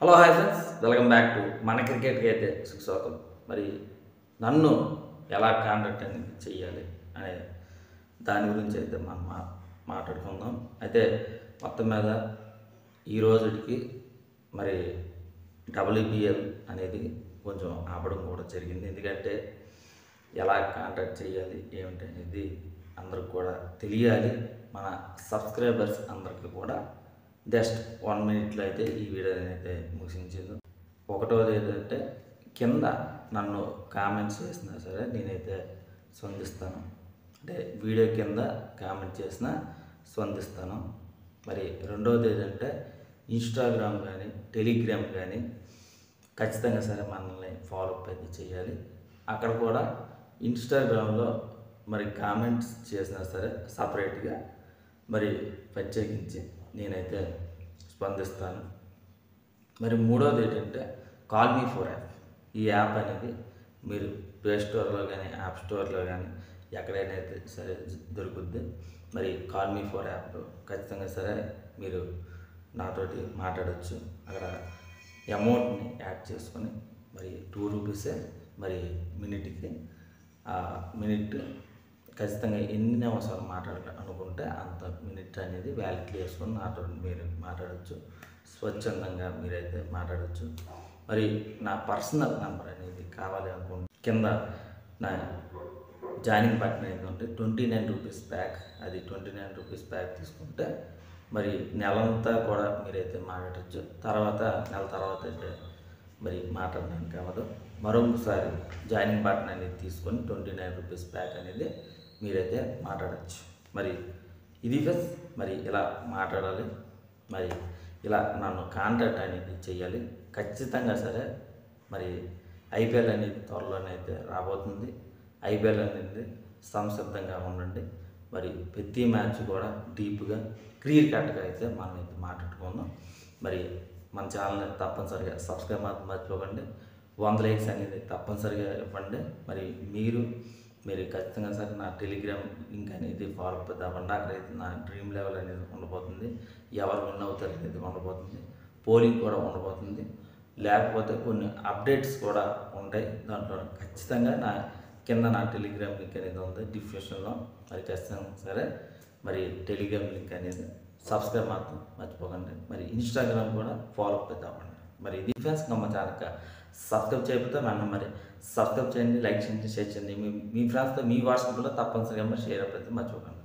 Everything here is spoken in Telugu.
Hello hi friends, welcome back to మన క్రికెట్కి అయితే సుస్వాగతం. మరి నన్ను ఎలా కాంటాక్ట్ అనేది చెయ్యాలి అనే దాని గురించి అయితే మనం మాట్లాడుకుందాం. అయితే మొత్తం మీద ఈ రోజుకి మరి WBL అనేది కొంచెం ఆపడం కూడా జరిగింది. ఎందుకంటే ఎలా కాంటాక్ట్ చేయాలి ఏమిటి అనేది అందరికి కూడా తెలియాలి. మన సబ్స్క్రైబర్స్ అందరికీ కూడా జస్ట్ 1 మినిట్లో అయితే ఈ వీడియోని అయితే ముగించింది. ఒకటోది ఏంటంటే కింద నన్ను కామెంట్స్ చేసినా సరే నేనైతే స్పందిస్తాను. అంటే వీడియో కింద కామెంట్ చేసినా స్పందిస్తాను. మరి రెండవది ఏంటంటే ఇన్స్టాగ్రామ్ కానీ టెలిగ్రామ్ కానీ ఖచ్చితంగా సరే మనల్ని ఫాలో అప్ అయితే చేయాలి. అక్కడ కూడా ఇన్స్టాగ్రామ్లో మరి కామెంట్స్ చేసినా సరే సపరేట్గా మరి ప్రత్యేకించి నేనైతే స్పందిస్తాను. మరి మూడవది ఏంటంటే కాల్ మీ ఫోర్ యాప్. ఈ యాప్ అనేది మీరు ప్లే స్టోర్లో కానీ యాప్ స్టోర్లో కానీ ఎక్కడైనా అయితే సరే దొరుకుద్ది. మరి కాల్ మీ ఫోర్ యాప్ ఖచ్చితంగా సరే మీరు నాతోటి మాట్లాడవచ్చు. అక్కడ అమౌంట్ని యాడ్ చేసుకొని మరి 2 రూపీసే మరి మినిట్కి మినిట్ ఖచ్చితంగా ఎన్ని అవసరం మాట్లాడాలనుకుంటే అంత మినిట్ అనేది వ్యాలిడ్ చేసుకొని నాతో మీరు మాట్లాడవచ్చు. స్వచ్ఛందంగా మీరైతే మాట్లాడవచ్చు. మరి నా పర్సనల్ నెంబర్ అనేది కావాలి అనుకుంటే కింద నా జాయినింగ్ బటన్ అనేది ఉంటే 29 రూపీస్ ప్యాక్, అది 29 రూపీస్ ప్యాక్ తీసుకుంటే మరి నెలంతా కూడా మీరైతే మాట్లాడచ్చు. నెల తర్వాత అయితే మరి మాట్లాడడానికి అవ్వదు. మరొకసారి జాయినింగ్ బటన్ అనేది తీసుకొని 29 రూపీస్ ప్యాక్ అనేది మీరైతే మాట్లాడచ్చు. మరి ఇది మరి ఇలా మాట్లాడాలి. మరి ఇలా నన్ను కాంటాక్ట్ అనేది చేయాలి. ఖచ్చితంగా సరే మరి IPL అనేది త్వరలోనే అయితే రాబోతుంది. IPL అనేది సంసిద్ధంగా ఉండండి. మరి ప్రతి మ్యాచ్ కూడా డీప్గా క్లియర్ కట్గా అయితే మనం అయితే మాట్లాడుకుందాం. మరి మన ఛానల్ని తప్పనిసరిగా సబ్స్క్రైబ్ మాత్రం మర్చిపోకండి. 100 లైక్స్ అనేది తప్పనిసరిగా ఇవ్వండి. మరి మీరు ఖచ్చితంగా సరే నా టెలిగ్రామ్ లింక్ అనేది ఫాలో అప్ అవ్వండి. అక్కడైతే నా డ్రీమ్ లెవెల్ అనేది ఉండబోతుంది. ఎవరు విన్ అవుతారు అనేది ఉండబోతుంది. పోలింగ్ కూడా ఉండబోతుంది. లేకపోతే కొన్ని అప్డేట్స్ కూడా ఉంటాయి. దాంట్లో ఖచ్చితంగా కింద నా టెలిగ్రామ్ లింక్ అనేది ఉంది డిస్క్రిప్షన్లో. మరి ఖచ్చితంగా సరే మరి టెలిగ్రామ్ లింక్ అనేది సబ్స్క్రైబ్ మాత్రం మర్చిపోకండి. మరి ఇన్స్టాగ్రామ్ కూడా ఫాలో అప్ అవ్వండి. మరి ఇది ఫ్రెండ్స్ మా ఛానల్కి సబ్స్క్రైబ్ చేయకపోతే నన్ను మరి సబ్స్క్రైబ్ చేయండి, లైక్ చేయండి, షేర్ చేయండి. మీ ఫ్రెండ్స్తో మీ వాట్సాప్లో తప్పనిసరిగా మరి షేర్ అయితే మర్చిపోకండి.